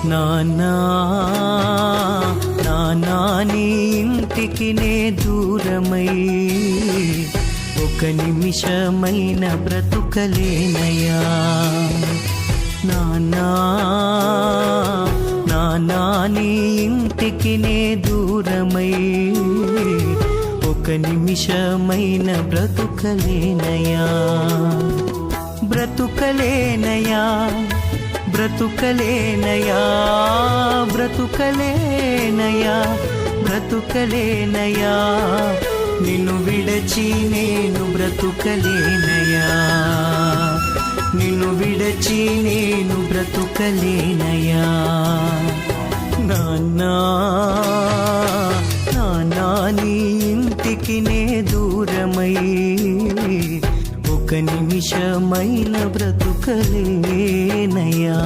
నాన్నా నాన్నా నీ ఇంటికి నే దూరమై ఒక నిమిషమైన బ్రతుకలేనయ్యా. నాన్నా నాన్నా నీ ఇంటికి నే దూరమై ఒక నిమిషమైన బ్రతుకలేనయ్యా. బ్రతుకలేనయ్యా బ్రతుకలేనయ్యా బ్రతుకలేనయ్యా బ్రతుకలేనయ్యా నిన్ను విడచి నేను బ్రతుకలేనయ్యా. నిన్ను విడచి నేను బ్రతుకలేనయ్యా. నాన్నా నాన్నా నీ ఇంటికి నే దూరమై ఒక నిమిషమైన బ్రతుకలేనయ్యా.